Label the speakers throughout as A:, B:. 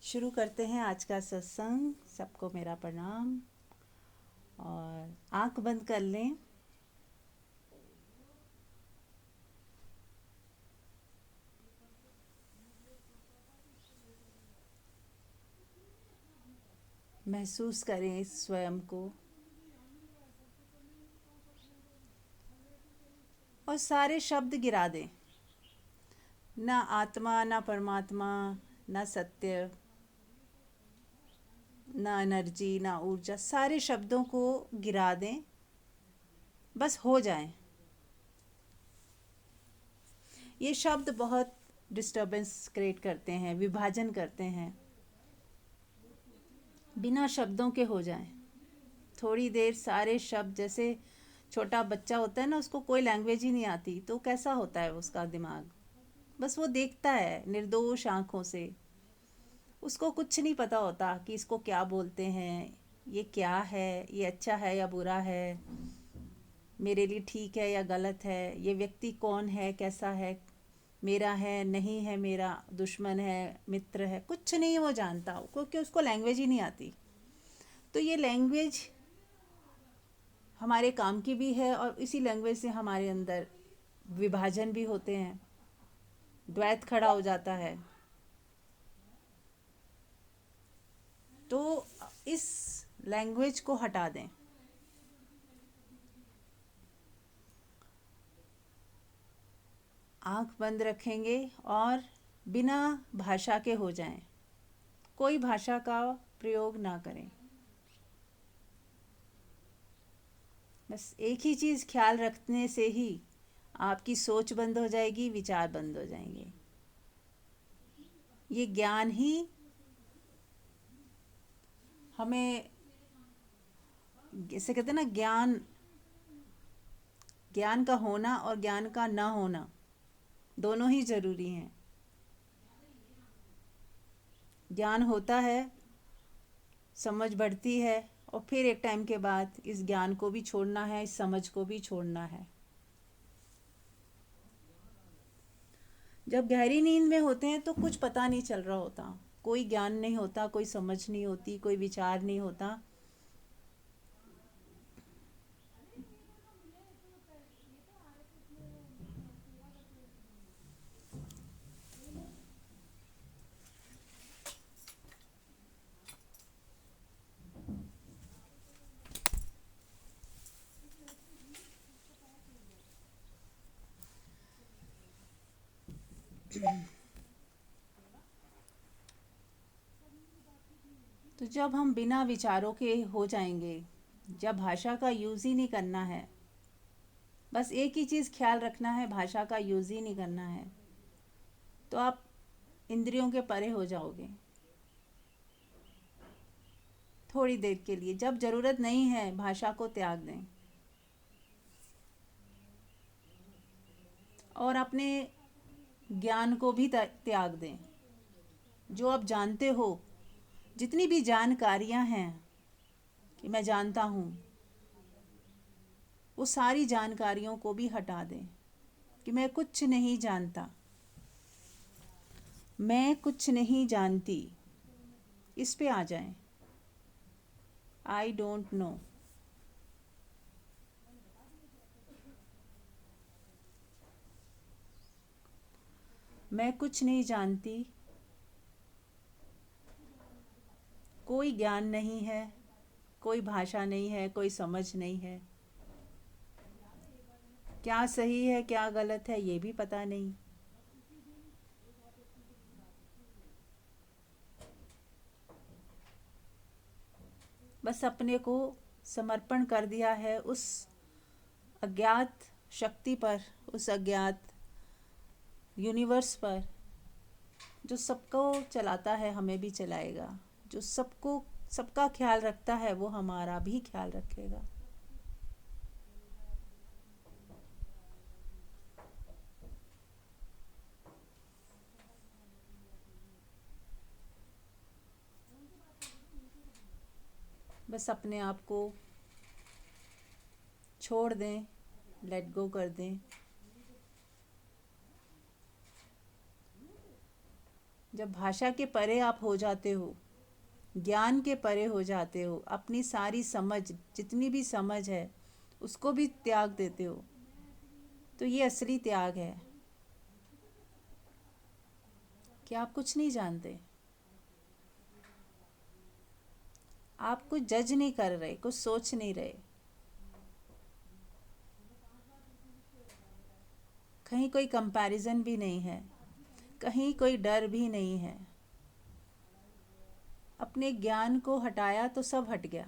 A: शुरू करते हैं आज का सत्संग। सबको मेरा प्रणाम। और आंख बंद कर लें। महसूस करें स्वयं को और सारे शब्द गिरा दें। ना आत्मा, ना परमात्मा, ना सत्य, ना एनर्जी, ना ऊर्जा, सारे शब्दों को गिरा दें। बस हो जाएं। ये शब्द बहुत डिस्टरबेंस क्रिएट करते हैं, विभाजन करते हैं। बिना शब्दों के हो जाएं। थोड़ी देर सारे शब्द, जैसे छोटा बच्चा होता है ना, उसको कोई लैंग्वेज ही नहीं आती तो कैसा होता है उसका दिमाग। बस वो देखता है निर्दोष आंखों से। उसको कुछ नहीं पता होता कि इसको क्या बोलते हैं, ये क्या है, ये अच्छा है या बुरा है, मेरे लिए ठीक है या गलत है, ये व्यक्ति कौन है, कैसा है, मेरा है नहीं है, मेरा दुश्मन है, मित्र है, कुछ नहीं वो जानता क्योंकि उसको लैंग्वेज ही नहीं आती। तो ये लैंग्वेज हमारे काम की भी है और इसी लैंग्वेज से हमारे अंदर विभाजन भी होते हैं, द्वैत खड़ा हो जाता है। तो इस लैंग्वेज को हटा दें। आंख बंद रखेंगे और बिना भाषा के हो जाएं। कोई भाषा का प्रयोग ना करें। बस एक ही चीज़ ख्याल रखने से ही आपकी सोच बंद हो जाएगी, विचार बंद हो जाएंगे। ये ज्ञान ही हमें, जैसे कहते हैं ना, ज्ञान ज्ञान का होना और ज्ञान का ना होना दोनों ही ज़रूरी हैं। ज्ञान होता है, समझ बढ़ती है और फिर एक टाइम के बाद इस ज्ञान को भी छोड़ना है, इस समझ को भी छोड़ना है। जब गहरी नींद में होते हैं तो कुछ पता नहीं चल रहा होता, कोई ज्ञान नहीं होता, कोई समझ नहीं होती, कोई विचार नहीं होता। तो जब हम बिना विचारों के हो जाएंगे, जब भाषा का यूज़ ही नहीं करना है, बस एक ही चीज़ ख्याल रखना है, भाषा का यूज़ ही नहीं करना है, तो आप इंद्रियों के परे हो जाओगे। थोड़ी देर के लिए, जब ज़रूरत नहीं है, भाषा को त्याग दें और अपने ज्ञान को भी त्याग दें। जो आप जानते हो, जितनी भी जानकारियां हैं कि मैं जानता हूँ, वो सारी जानकारियों को भी हटा दें कि मैं कुछ नहीं जानता, मैं कुछ नहीं जानती। इस पे आ जाएं। I don't know. मैं कुछ नहीं जानती, कोई ज्ञान नहीं है, कोई भाषा नहीं है, कोई समझ नहीं है, क्या सही है क्या गलत है ये भी पता नहीं। बस अपने को समर्पण कर दिया है उस अज्ञात शक्ति पर, उस अज्ञात यूनिवर्स पर, जो सबको चलाता है, हमें भी चलाएगा। जो सबको, सबका ख्याल रखता है, वो हमारा भी ख्याल रखेगा। बस अपने आप को छोड़ दें, लेट गो कर दें। जब भाषा के परे आप हो जाते हो, ज्ञान के परे हो जाते हो, अपनी सारी समझ, जितनी भी समझ है उसको भी त्याग देते हो, तो ये असली त्याग है कि आप कुछ नहीं जानते, आप कुछ जज नहीं कर रहे, कुछ सोच नहीं रहे, कहीं कोई कंपैरिजन भी नहीं है, कहीं कोई डर भी नहीं है। अपने ज्ञान को हटाया तो सब हट गया।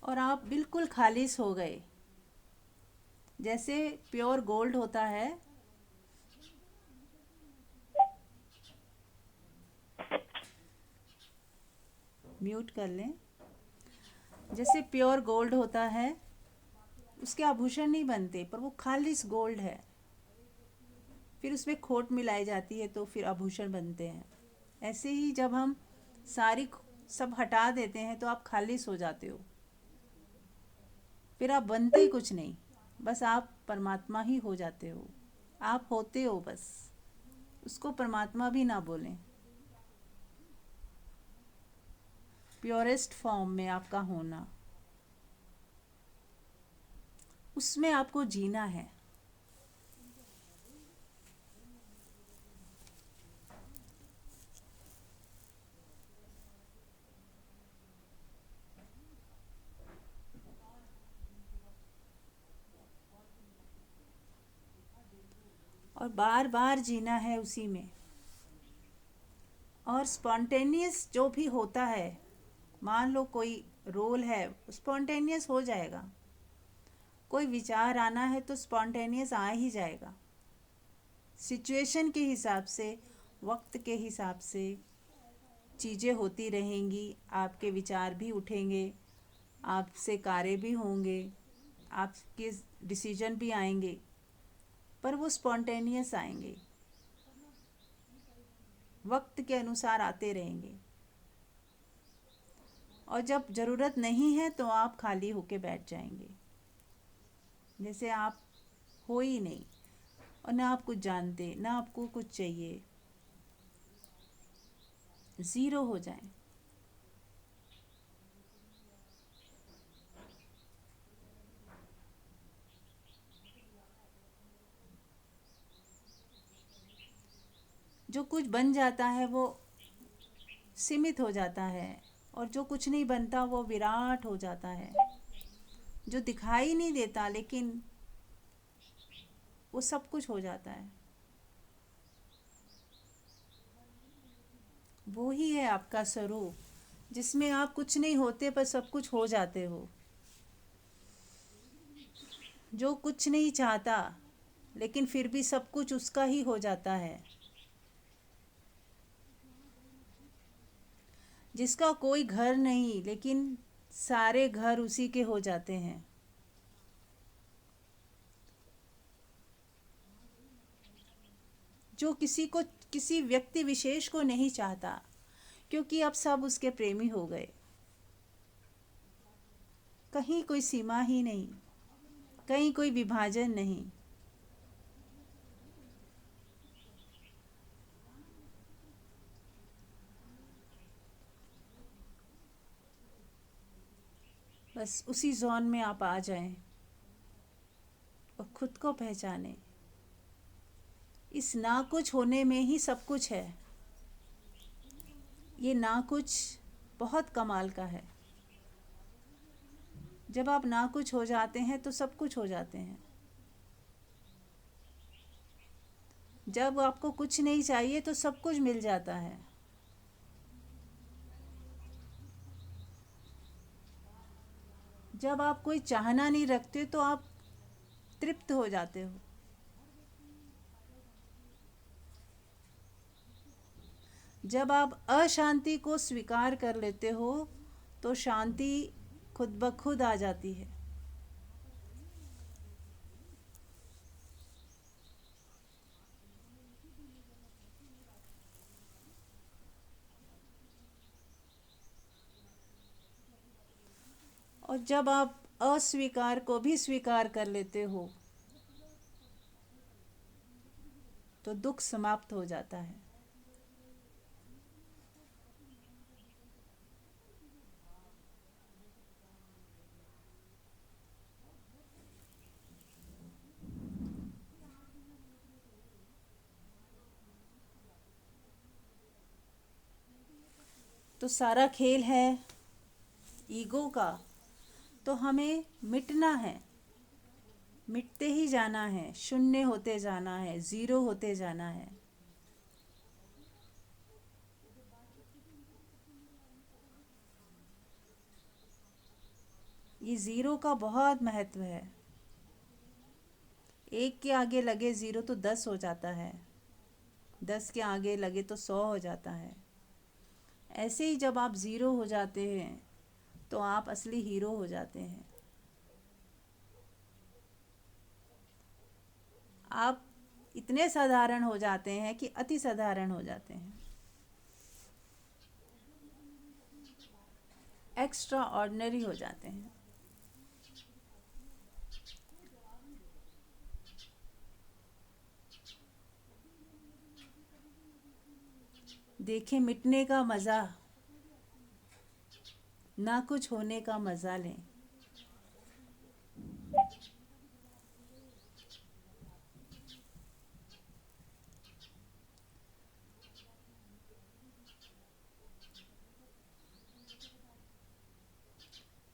A: और आप बिल्कुल खालिस हो गए, जैसे प्योर गोल्ड होता है। म्यूट कर लें। जैसे प्योर गोल्ड होता है, उसके आभूषण नहीं बनते, पर वो खालिस गोल्ड है। फिर उसमें खोट मिलाई जाती है तो फिर आभूषण बनते हैं। ऐसे ही जब हम सारी सब हटा देते हैं तो आप खालिस हो जाते हो, फिर आप बनते ही कुछ नहीं, बस आप परमात्मा ही हो जाते हो। आप होते हो बस, उसको परमात्मा भी ना बोलें। प्योरेस्ट फॉर्म में आपका होना, उसमें आपको जीना है। और बार बार जीना है उसी में। और स्पॉन्टेनियस जो भी होता है, मान लो कोई रोल है, स्पॉन्टेनियस हो जाएगा। कोई विचार आना है तो स्पॉन्टेनियस आ ही जाएगा। सिचुएशन के हिसाब से, वक्त के हिसाब से चीज़ें होती रहेंगी, आपके विचार भी उठेंगे, आपसे कार्य भी होंगे, आपके डिसीजन भी आएंगे, पर वो स्पॉन्टेनियस आएंगे, वक्त के अनुसार आते रहेंगे। और जब ज़रूरत नहीं है तो आप खाली होके बैठ जाएंगे, जैसे आप हो ही नहीं, और ना आप कुछ जानते, ना आपको कुछ चाहिए, ज़ीरो हो जाए। जो कुछ बन जाता है वो सीमित हो जाता है, और जो कुछ नहीं बनता वो विराट हो जाता है। जो दिखाई नहीं देता लेकिन वो सब कुछ हो जाता है। वो ही है आपका स्वरूप, जिसमें आप कुछ नहीं होते पर सब कुछ हो जाते हो। जो कुछ नहीं चाहता लेकिन फिर भी सब कुछ उसका ही हो जाता है। जिसका कोई घर नहीं लेकिन सारे घर उसी के हो जाते हैं। जो किसी को, किसी व्यक्ति विशेष को नहीं चाहता, क्योंकि अब सब उसके प्रेमी हो गए। कहीं कोई सीमा ही नहीं, कहीं कोई विभाजन नहीं। बस उसी जोन में आप आ जाएं और खुद को पहचानें। इस ना कुछ होने में ही सब कुछ है। ये ना कुछ बहुत कमाल का है। जब आप ना कुछ हो जाते हैं तो सब कुछ हो जाते हैं। जब आपको कुछ नहीं चाहिए तो सब कुछ मिल जाता है। जब आप कोई चाहना नहीं रखते तो आप तृप्त हो जाते हो। जब आप अशांति को स्वीकार कर लेते हो तो शांति खुद ब खुद आ जाती है। और जब आप अस्वीकार को भी स्वीकार कर लेते हो तो दुख समाप्त हो जाता है। तो सारा खेल है ईगो का, तो हमें मिटना है, मिटते ही जाना है, शून्य होते जाना है, ज़ीरो होते जाना है। ये ज़ीरो का बहुत महत्व है। एक के आगे लगे ज़ीरो तो 10 हो जाता है, 10 के आगे लगे तो 100 हो जाता है। ऐसे ही जब आप ज़ीरो हो जाते हैं तो आप असली हीरो हो जाते हैं। आप इतने साधारण हो जाते हैं कि अति साधारण हो जाते हैं, एक्स्ट्रा ऑर्डिनरी हो जाते हैं। देखें मिटने का मज़ा, ना कुछ होने का मज़ा लें।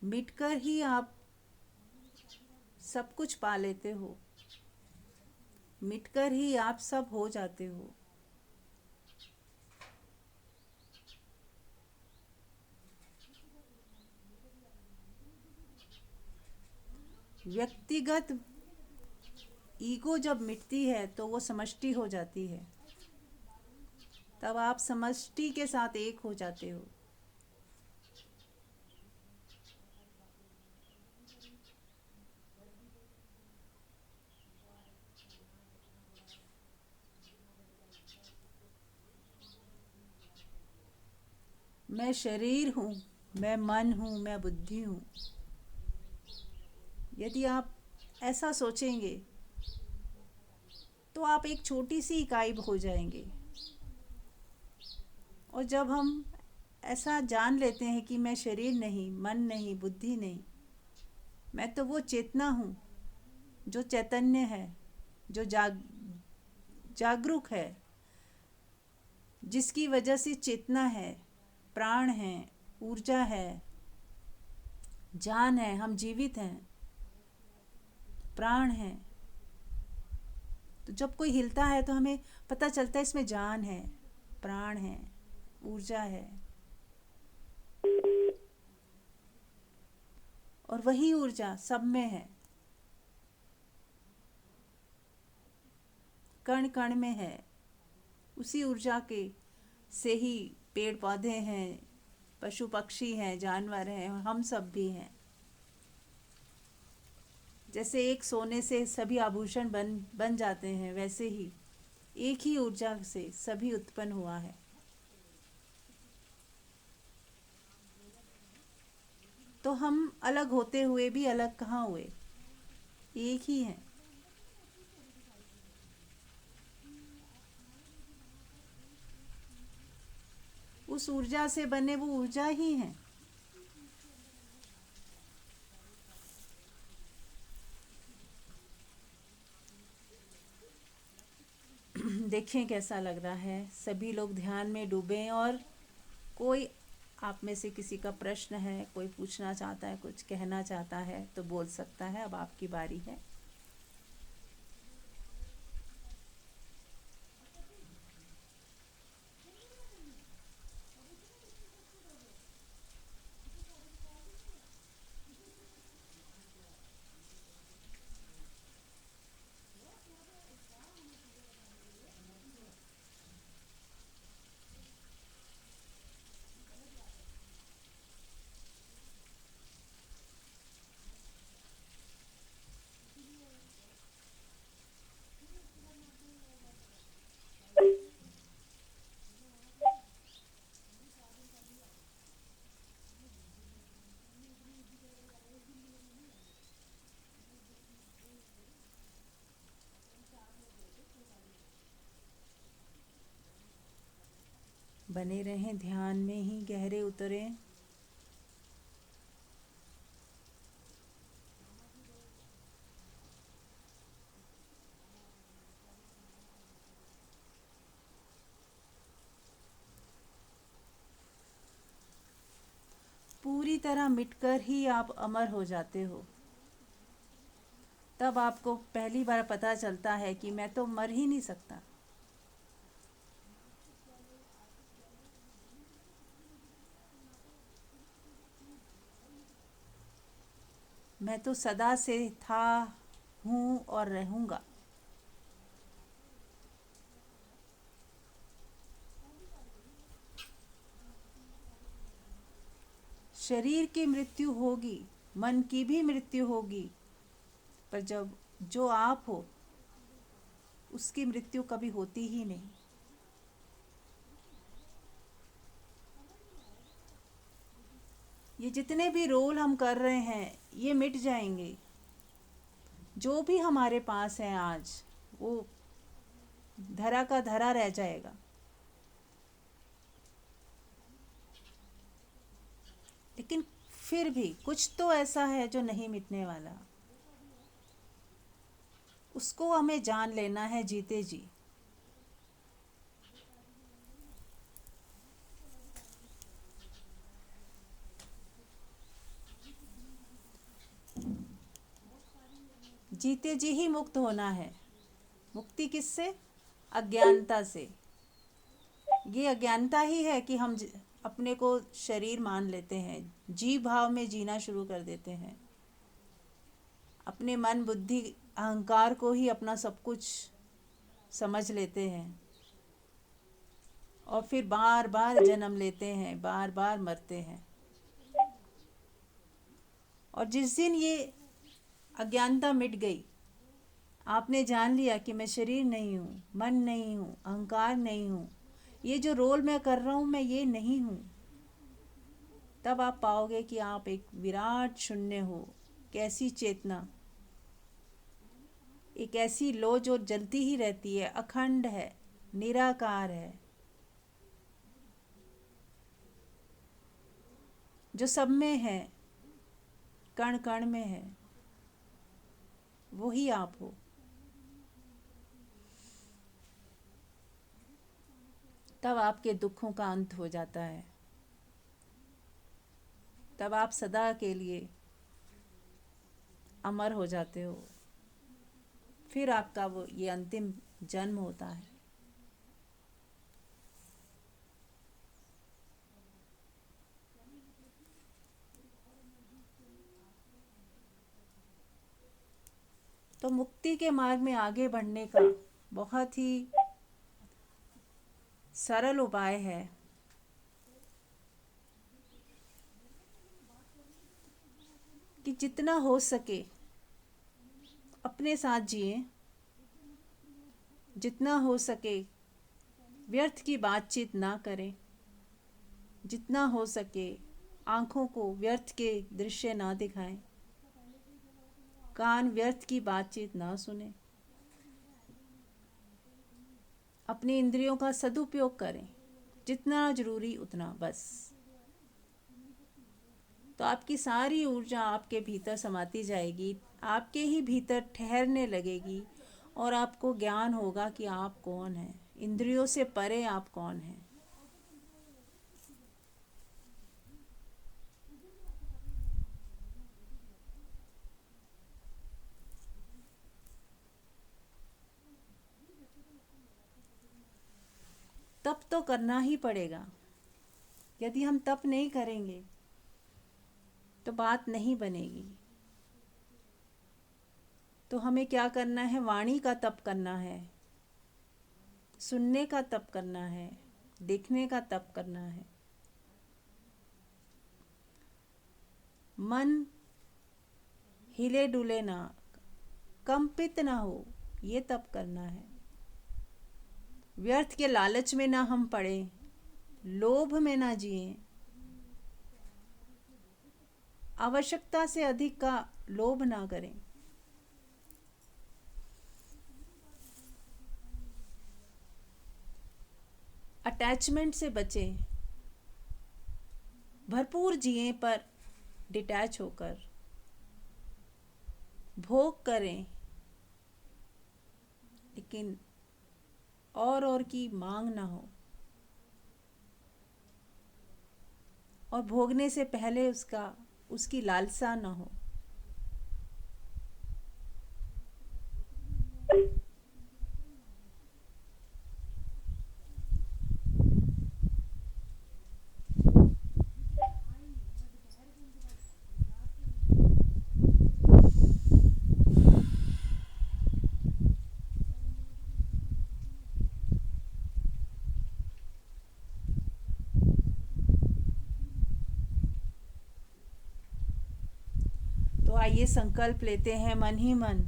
A: मिटकर ही आप सब कुछ पा लेते हो, मिटकर ही आप सब हो जाते हो। व्यक्तिगत ईगो जब मिटती है तो वो समष्टि हो जाती है, तब आप समष्टि के साथ एक हो जाते हो। मैं शरीर हूँ, मैं मन हूँ, मैं बुद्धि हूँ। यदि आप ऐसा सोचेंगे तो आप एक छोटी सी इकाई हो जाएंगे। और जब हम ऐसा जान लेते हैं कि मैं शरीर नहीं, मन नहीं, बुद्धि नहीं, मैं तो वो चेतना हूँ जो चैतन्य है, जो जागरूक है, जिसकी वजह से चेतना है, प्राण है, ऊर्जा है, जान है, हम जीवित हैं, प्राण है। तो जब कोई हिलता है तो हमें पता चलता है इसमें जान है, प्राण है, ऊर्जा है। और वही ऊर्जा सब में है, कण कण में है। उसी ऊर्जा के से ही पेड़ पौधे हैं, पशु पक्षी हैं, जानवर हैं, हम सब भी हैं। जैसे एक सोने से सभी आभूषण बन बन जाते हैं, वैसे ही एक ही ऊर्जा से सभी उत्पन्न हुआ है। तो हम अलग होते हुए भी अलग कहाँ हुए, एक ही हैं। उस ऊर्जा से बने वो ऊर्जा ही हैं। देखें कैसा लग रहा है। सभी लोग ध्यान में डूबे और कोई आप में से किसी का प्रश्न है, कोई पूछना चाहता है, कुछ कहना चाहता है तो बोल सकता है। अब आपकी बारी है। बने रहें ध्यान में ही, गहरे उतरें। पूरी तरह मिटकर ही आप अमर हो जाते हो। तब आपको पहली बार पता चलता है कि मैं तो मर ही नहीं सकता। मैं तो सदा से था, हूँ और रहूँगा। शरीर की मृत्यु होगी, मन की भी मृत्यु होगी, पर जब जो आप हो उसकी मृत्यु कभी होती ही नहीं। ये जितने भी रोल हम कर रहे हैं ये मिट जाएंगे। जो भी हमारे पास है आज, वो धरा का धरा रह जाएगा। लेकिन फिर भी कुछ तो ऐसा है जो नहीं मिटने वाला। उसको हमें जान लेना है जीते जी। जीते जी ही मुक्त होना है। मुक्ति किससे? अज्ञानता से। ये अज्ञानता ही है कि हम अपने को शरीर मान लेते हैं, जीव भाव में जीना शुरू कर देते हैं। अपने मन बुद्धि अहंकार को ही अपना सब कुछ समझ लेते हैं और फिर बार बार जन्म लेते हैं, बार बार मरते हैं। और जिस दिन ये अज्ञानता मिट गई, आपने जान लिया कि मैं शरीर नहीं हूँ, मन नहीं हूँ, अहंकार नहीं हूँ, ये जो रोल मैं कर रहा हूँ मैं ये नहीं हूँ, तब आप पाओगे कि आप एक विराट शून्य हो। कैसी चेतना, एक ऐसी लो जो जलती ही रहती है, अखंड है, निराकार है, जो सब में है, कण कण में है, वो ही आप हो। तब आपके दुखों का अंत हो जाता है। तब आप सदा के लिए अमर हो जाते हो। फिर आपका वो ये अंतिम जन्म होता है। तो मुक्ति के मार्ग में आगे बढ़ने का बहुत ही सरल उपाय है कि जितना हो सके अपने साथ जिए, जितना हो सके व्यर्थ की बातचीत ना करें, जितना हो सके आँखों को व्यर्थ के दृश्य ना दिखाएं, कान व्यर्थ की बातचीत ना सुने, अपनी इंद्रियों का सदुपयोग करें, जितना जरूरी उतना बस। तो आपकी सारी ऊर्जा आपके भीतर समाती जाएगी, आपके ही भीतर ठहरने लगेगी और आपको ज्ञान होगा कि आप कौन हैं, इंद्रियों से परे आप कौन हैं। तप तो करना ही पड़ेगा। यदि हम तप नहीं करेंगे तो बात नहीं बनेगी। तो हमें क्या करना है? वाणी का तप करना है, सुनने का तप करना है, देखने का तप करना है। मन हिले डुले ना, कंपित ना हो, ये तप करना है। व्यर्थ के लालच में ना हम पड़े, लोभ में ना जिए, आवश्यकता से अधिक का लोभ ना करें। अटैचमेंट से बचें, भरपूर जिएं पर डिटैच होकर, भोग करें लेकिन और की मांग ना हो, और भोगने से पहले उसकी लालसा ना हो। तो आइए संकल्प लेते हैं मन ही मन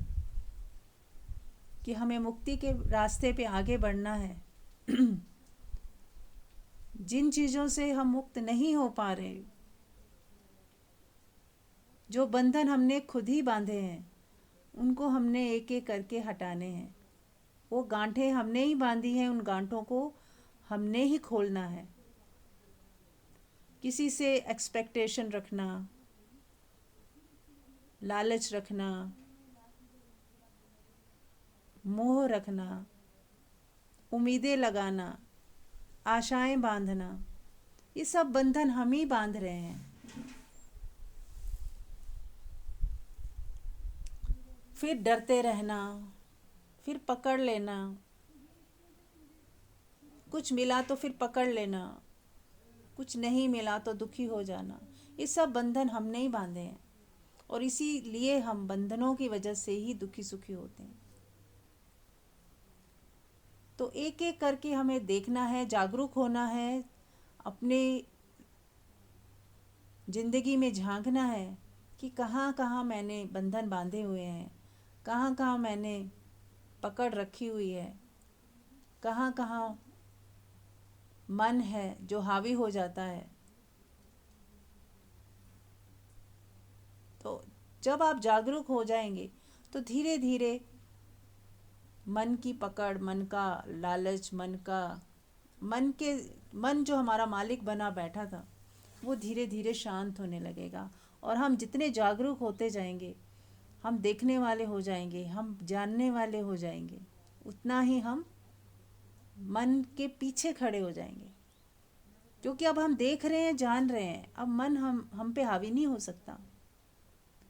A: कि हमें मुक्ति के रास्ते पे आगे बढ़ना है। जिन चीज़ों से हम मुक्त नहीं हो पा रहे, जो बंधन हमने खुद ही बांधे हैं, उनको हमने एक एक करके हटाने हैं। वो गांठें हमने ही बांधी हैं, उन गांठों को हमने ही खोलना है। किसी से एक्सपेक्टेशन रखना, लालच रखना, मोह रखना, उम्मीदें लगाना, आशाएं बांधना, ये सब बंधन हम ही बांध रहे हैं। फिर डरते रहना, फिर पकड़ लेना, कुछ मिला तो फिर पकड़ लेना, कुछ नहीं मिला तो दुखी हो जाना, ये सब बंधन हमने ही बांधे हैं। और इसीलिए हम बंधनों की वजह से ही दुखी सुखी होते हैं। तो एक एक करके हमें देखना है, जागरूक होना है, अपने जिंदगी में झांकना है कि कहाँ कहाँ मैंने बंधन बांधे हुए हैं, कहाँ कहाँ मैंने पकड़ रखी हुई है, कहाँ कहाँ मन है जो हावी हो जाता है। तो जब आप जागरूक हो जाएंगे तो धीरे धीरे मन की पकड़, मन का लालच, मन जो हमारा मालिक बना बैठा था, वो धीरे धीरे शांत होने लगेगा। और हम जितने जागरूक होते जाएंगे, हम देखने वाले हो जाएंगे, हम जानने वाले हो जाएंगे, उतना ही हम मन के पीछे खड़े हो जाएंगे। क्योंकि अब हम देख रहे हैं, जान रहे हैं, अब मन हम पे हावी नहीं हो सकता।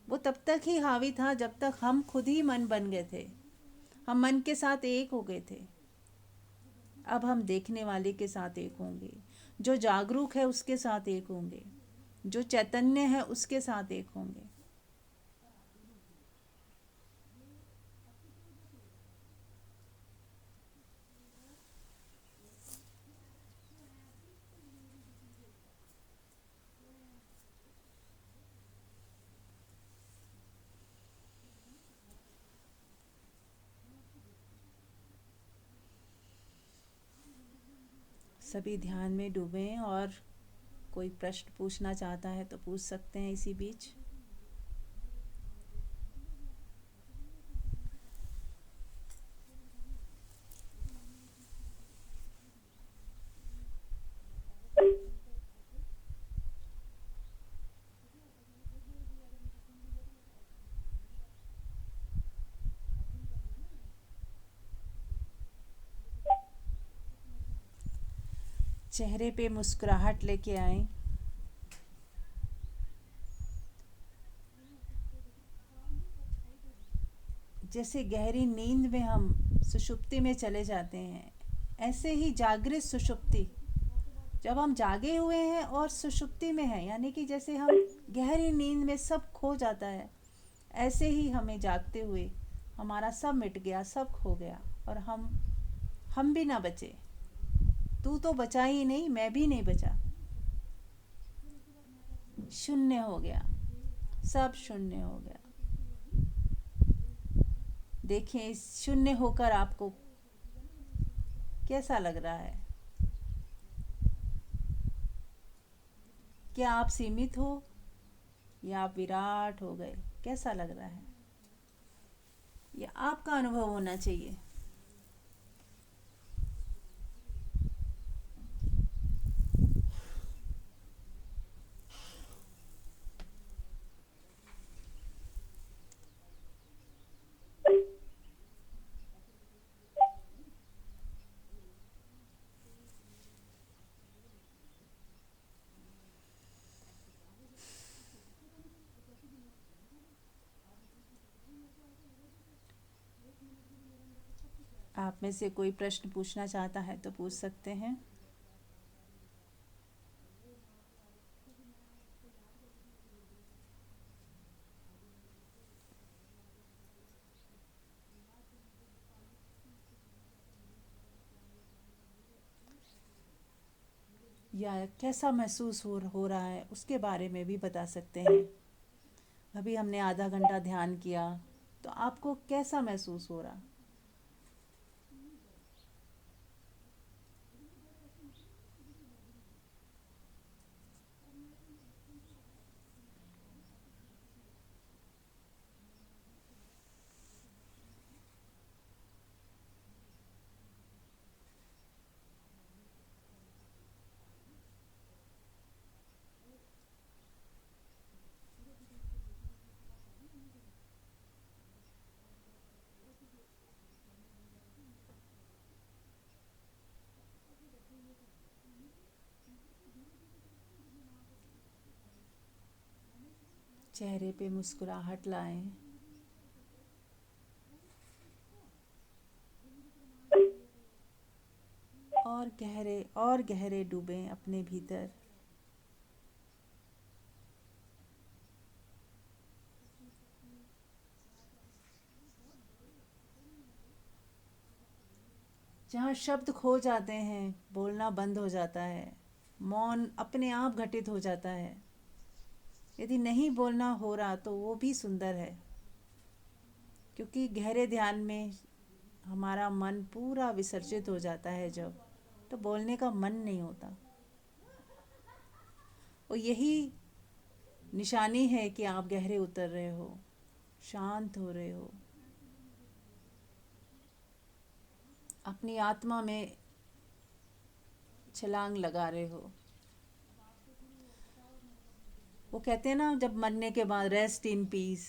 A: वो तब तक ही हावी था जब तक हम खुद ही मन बन गए थे, हम मन के साथ एक हो गए थे। अब हम देखने वाले के साथ एक होंगे, जो जागरूक है उसके साथ एक होंगे, जो चैतन्य है उसके साथ एक होंगे। सभी ध्यान में डूबें, और कोई प्रश्न पूछना चाहता है तो पूछ सकते हैं इसी बीच। चेहरे पे मुस्कुराहट लेके आए। जैसे गहरी नींद में हम सुषुप्ति में चले जाते हैं, ऐसे ही जागृत सुषुप्ति, जब हम जागे हुए हैं और सुषुप्ति में हैं, यानी कि जैसे हम गहरी नींद में सब खो जाता है, ऐसे ही हमें जागते हुए हमारा सब मिट गया, सब खो गया, और हम भी ना बचे। तू तो बचा ही नहीं, मैं भी नहीं बचा। शून्य हो गया, सब शून्य हो गया। देखें इस शून्य होकर आपको कैसा लग रहा है? क्या आप सीमित हो या आप विराट हो गए? कैसा लग रहा है? ये आपका अनुभव होना चाहिए। आप में से कोई प्रश्न पूछना चाहता है तो पूछ सकते हैं। या कैसा महसूस हो रहा है उसके बारे में भी बता सकते हैं। अभी हमने आधा घंटा ध्यान किया, तो आपको कैसा महसूस हो रहा? चेहरे पे मुस्कुराहट लाएं। और गहरे डूबें अपने भीतर। जहाँ शब्द खो जाते हैं, बोलना बंद हो जाता है, मौन अपने आप घटित हो जाता है। यदि नहीं बोलना हो रहा तो वो भी सुंदर है, क्योंकि गहरे ध्यान में हमारा मन पूरा विसर्जित हो जाता है जब, तो बोलने का मन नहीं होता। और यही निशानी है कि आप गहरे उतर रहे हो, शांत हो रहे हो, अपनी आत्मा में छलांग लगा रहे हो। वो कहते हैं ना, जब मरने के बाद रेस्ट इन पीस,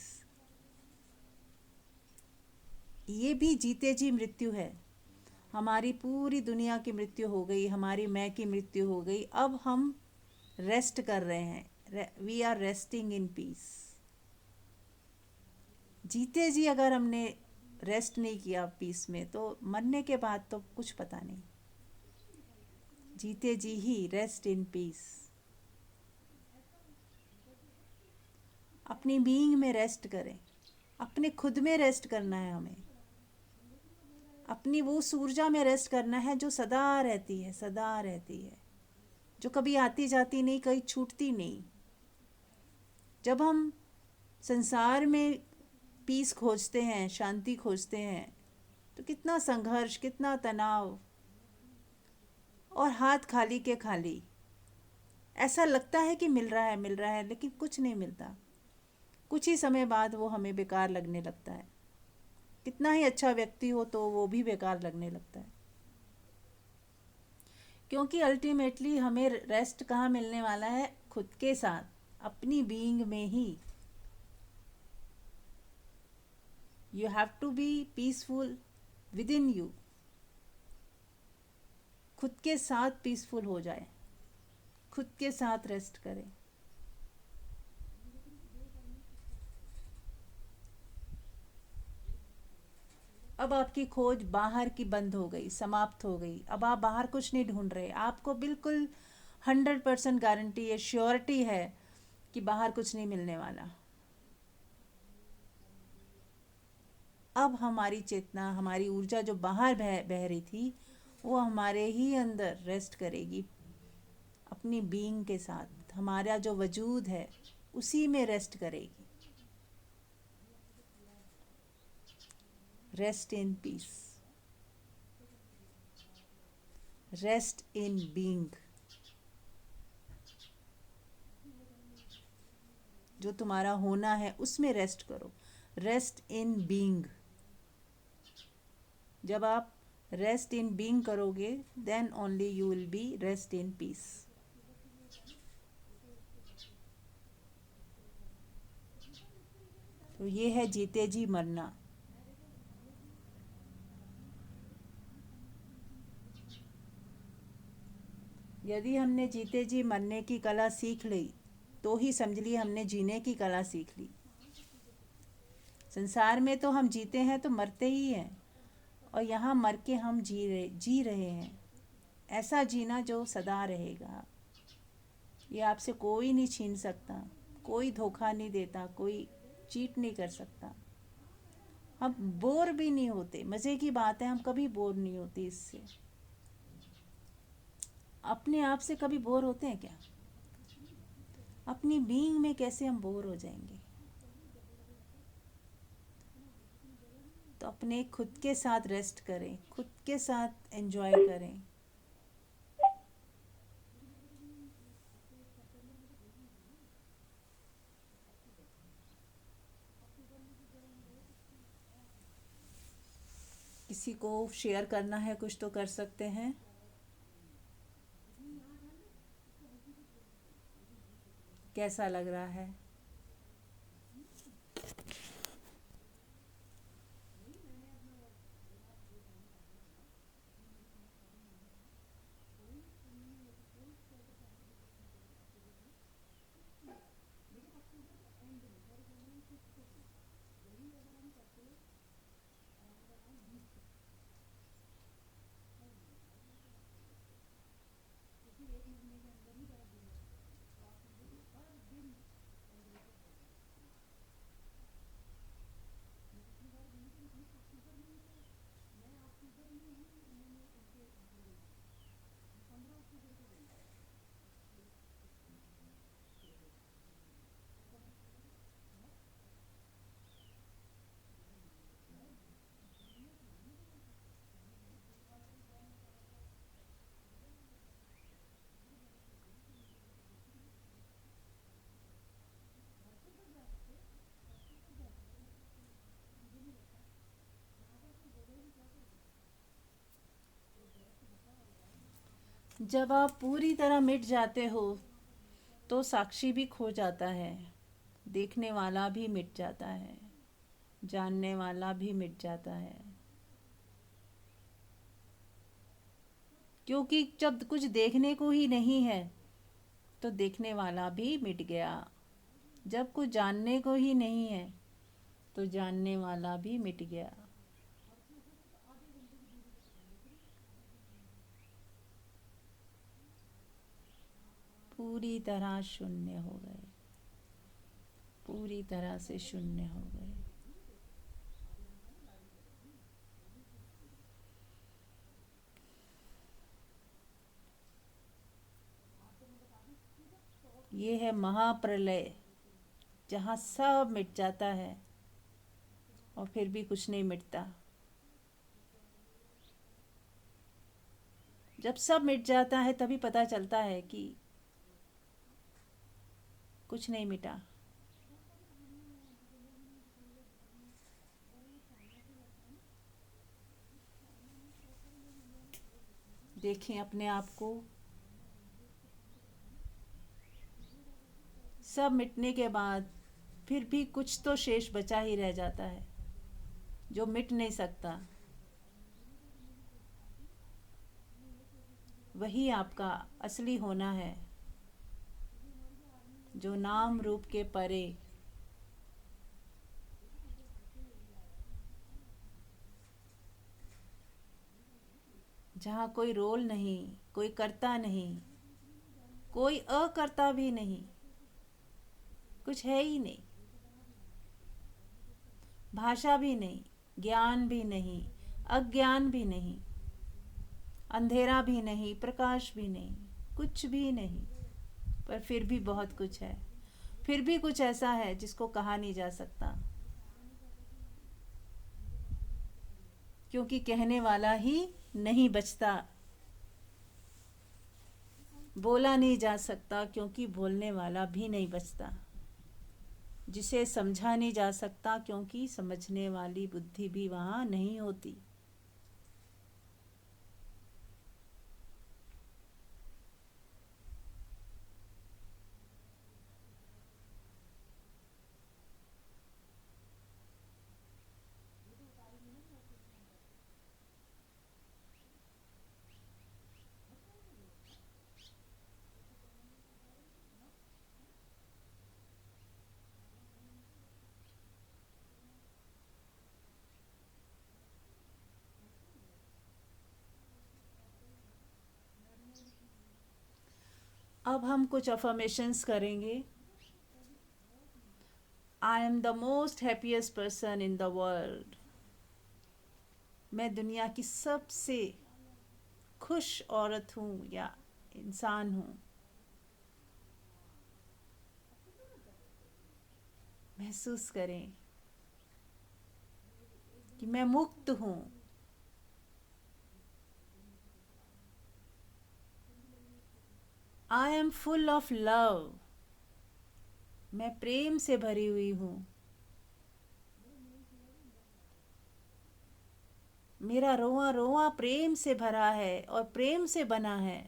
A: ये भी जीते जी मृत्यु है। हमारी पूरी दुनिया की मृत्यु हो गई, हमारी मैं की मृत्यु हो गई, अब हम रेस्ट कर रहे हैं। We are resting in peace. जीते जी अगर हमने रेस्ट नहीं किया पीस में, तो मरने के बाद तो कुछ पता नहीं। जीते जी ही रेस्ट इन पीस। अपनी बीइंग में रेस्ट करें, अपने खुद में रेस्ट करना है हमें, अपनी वो ऊर्जा में रेस्ट करना है जो सदा रहती है, सदा रहती है, जो कभी आती जाती नहीं, कहीं छूटती नहीं। जब हम संसार में पीस खोजते हैं, शांति खोजते हैं, तो कितना संघर्ष, कितना तनाव, और हाथ खाली के खाली। ऐसा लगता है कि मिल रहा है, लेकिन कुछ नहीं मिलता। कुछ ही समय बाद वो हमें बेकार लगने लगता है। कितना ही अच्छा व्यक्ति हो तो वो भी बेकार लगने लगता है, क्योंकि अल्टीमेटली हमें रेस्ट कहाँ मिलने वाला है? खुद के साथ, अपनी बीइंग में ही। You have to be peaceful within you. खुद के साथ पीसफुल हो जाए, खुद के साथ रेस्ट करें। अब आपकी खोज बाहर की बंद हो गई, समाप्त हो गई। अब आप बाहर कुछ नहीं ढूंढ रहे। आपको बिल्कुल 100% गारंटी है, श्योरिटी है कि बाहर कुछ नहीं मिलने वाला। अब हमारी चेतना, हमारी ऊर्जा जो बाहर बह रही थी, वो हमारे ही अंदर रेस्ट करेगी, अपनी बीइंग के साथ। हमारा जो वजूद है उसी में रेस्ट करेगी। Rest in peace, rest in being. जो तुम्हारा होना है उसमें रेस्ट करो। Rest in being. जब आप रेस्ट इन बीइंग करोगे, then only you will be rest in peace. तो ये है जीते जी मरना। यदि हमने जीते जी मरने की कला सीख ली, तो ही समझ ली हमने जीने की कला सीख ली। संसार में तो हम जीते हैं तो मरते ही हैं, और यहाँ मर के हम जी रहे हैं। ऐसा जीना जो सदा रहेगा। ये आपसे कोई नहीं छीन सकता, कोई धोखा नहीं देता, कोई चीट नहीं कर सकता। हम बोर भी नहीं होते। मज़े की बात है, हम कभी बोर नहीं होते इससे। अपने आप से कभी बोर होते हैं क्या? अपनी बीइंग में कैसे हम बोर हो जाएंगे? तो अपने खुद के साथ रेस्ट करें, खुद के साथ एंजॉय करें। किसी को शेयर करना है कुछ तो कर सकते हैं। कैसा लग रहा है? जब आप पूरी तरह मिट जाते हो तो साक्षी भी खो जाता है, देखने वाला भी मिट जाता है, जानने वाला भी मिट जाता है। क्योंकि जब कुछ देखने को ही नहीं है तो देखने वाला भी मिट गया। जब कुछ जानने को ही नहीं है तो जानने वाला भी मिट गया। पूरी तरह शून्य हो गए, पूरी तरह से शून्य हो गए। ये है महाप्रलय, जहाँ सब मिट जाता है और फिर भी कुछ नहीं मिटता। जब सब मिट जाता है तभी पता चलता है कि कुछ नहीं मिटा। देखें अपने आप को, सब मिटने के बाद फिर भी कुछ तो शेष बचा ही रह जाता है जो मिट नहीं सकता। वही आपका असली होना है, जो नाम रूप के परे। जहाँ कोई रोल नहीं, कोई करता नहीं, कोई अकर्ता भी नहीं, कुछ है ही नहीं। भाषा भी नहीं, ज्ञान भी नहीं, अज्ञान भी नहीं, अंधेरा भी नहीं, प्रकाश भी नहीं, कुछ भी नहीं। पर फिर भी बहुत कुछ है। फिर भी कुछ ऐसा है जिसको कहा नहीं जा सकता, क्योंकि कहने वाला ही नहीं बचता। बोला नहीं जा सकता क्योंकि बोलने वाला भी नहीं बचता। जिसे समझा नहीं जा सकता क्योंकि समझने वाली बुद्धि भी वहाँ नहीं होती। अब हम कुछ अफर्मेशंस करेंगे। I am the most happiest person in the world. मैं दुनिया की सबसे खुश औरत हूँ या इंसान हूँ। महसूस करें कि मैं मुक्त हूँ। I am full of love. मैं प्रेम से भरी हुई हूँ। मेरा रोआ रोआ प्रेम से भरा है और प्रेम से बना है।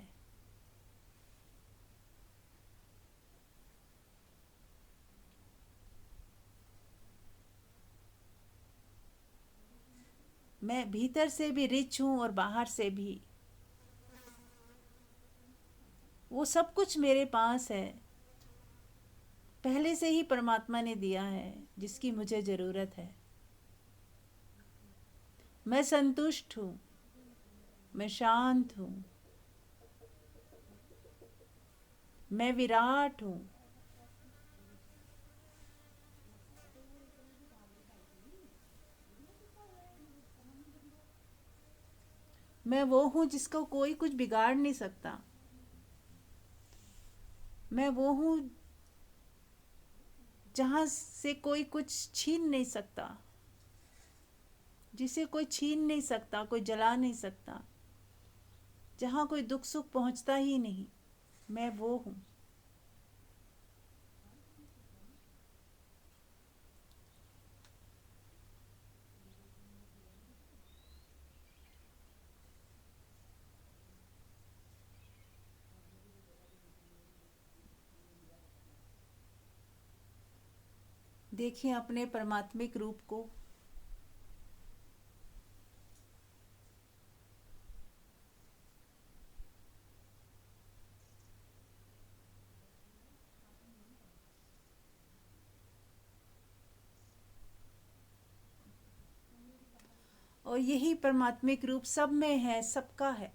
A: मैं भीतर से भी रिच हूँ और बाहर से भी। वो सब कुछ मेरे पास है, पहले से ही परमात्मा ने दिया है जिसकी मुझे ज़रूरत है। मैं संतुष्ट हूँ। मैं शांत हूँ। मैं विराट हूँ। मैं वो हूँ जिसको कोई कुछ बिगाड़ नहीं सकता। मैं वो हूँ जहाँ से कोई कुछ छीन नहीं सकता, जिसे कोई छीन नहीं सकता, कोई जला नहीं सकता, जहाँ कोई दुख सुख पहुँचता ही नहीं। मैं वो हूँ। देखिए अपने परमात्मिक रूप को। और यही परमात्मिक रूप सब में है, सबका है।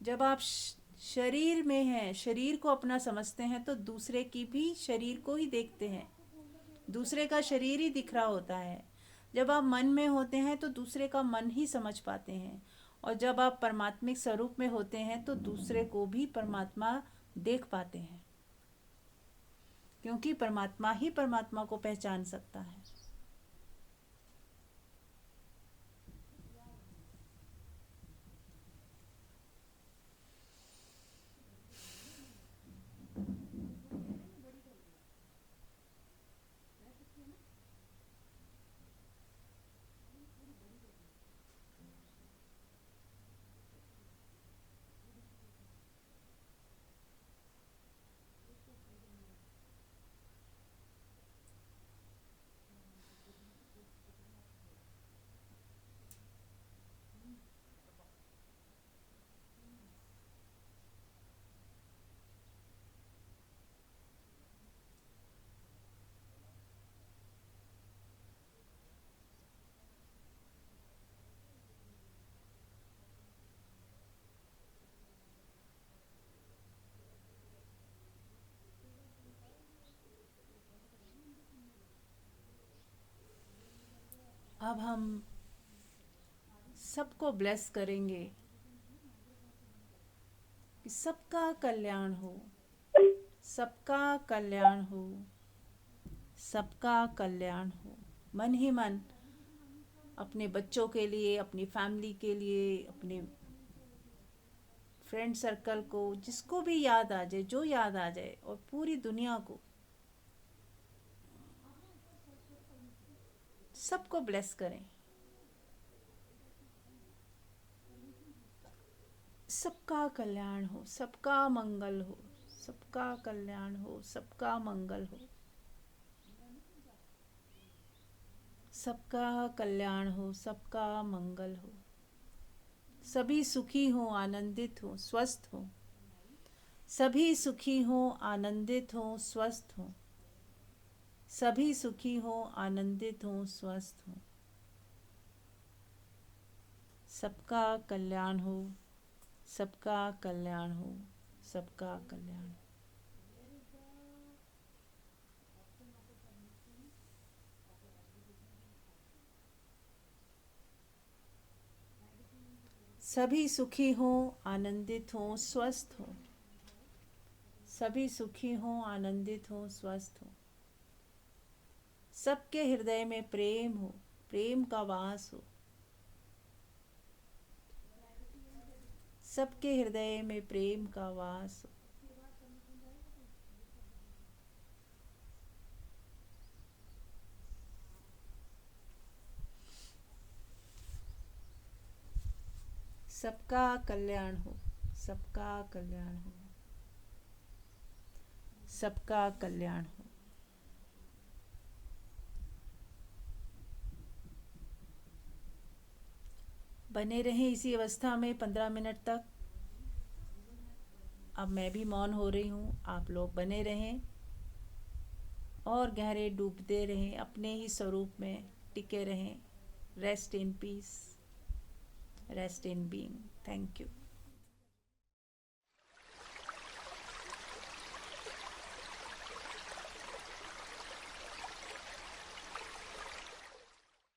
A: जब आप शरीर में हैं, शरीर को अपना समझते हैं, तो दूसरे की भी शरीर को ही देखते हैं। दूसरे का शरीर ही दिख रहा होता है। जब आप मन में होते हैं तो दूसरे का मन ही समझ पाते हैं। और जब आप परमात्मिक स्वरूप में होते हैं तो दूसरे को भी परमात्मा देख पाते हैं, क्योंकि परमात्मा ही परमात्मा को पहचान सकता है। अब हम सबको ब्लेस करेंगे कि सबका कल्याण हो, सबका कल्याण हो, सबका कल्याण हो। मन ही मन अपने बच्चों के लिए, अपनी फैमिली के लिए, अपने फ्रेंड सर्कल को, जिसको भी याद आ जाए, जो याद आ जाए, और पूरी दुनिया को, सबको ब्लेस करें। सबका कल्याण हो, सबका मंगल हो, सबका कल्याण हो, सबका मंगल हो, सबका कल्याण हो, सबका मंगल हो। सभी सुखी हों, आनंदित हों, स्वस्थ हों। सभी सुखी हों, आनंदित हों, स्वस्थ हों। सभी सुखी हों, आनंदित हों, स्वस्थ हों। सबका कल्याण हो, सबका कल्याण हो, सबका कल्याण हो। सभी सुखी हों, आनंदित हों, स्वस्थ हों। सभी सुखी हों, आनंदित हों, स्वस्थ हों। सबके हृदय में प्रेम हो, प्रेम का वास हो। सबके हृदय में प्रेम का वास हो। सबका कल्याण हो, सबका कल्याण हो, सबका कल्याण हो। बने रहें इसी अवस्था में 15 मिनट तक। अब मैं भी मौन हो रही हूँ, आप लोग बने रहें और गहरे डूबते रहें, अपने ही स्वरूप में टिके रहें। Rest in peace, rest in being. Thank you.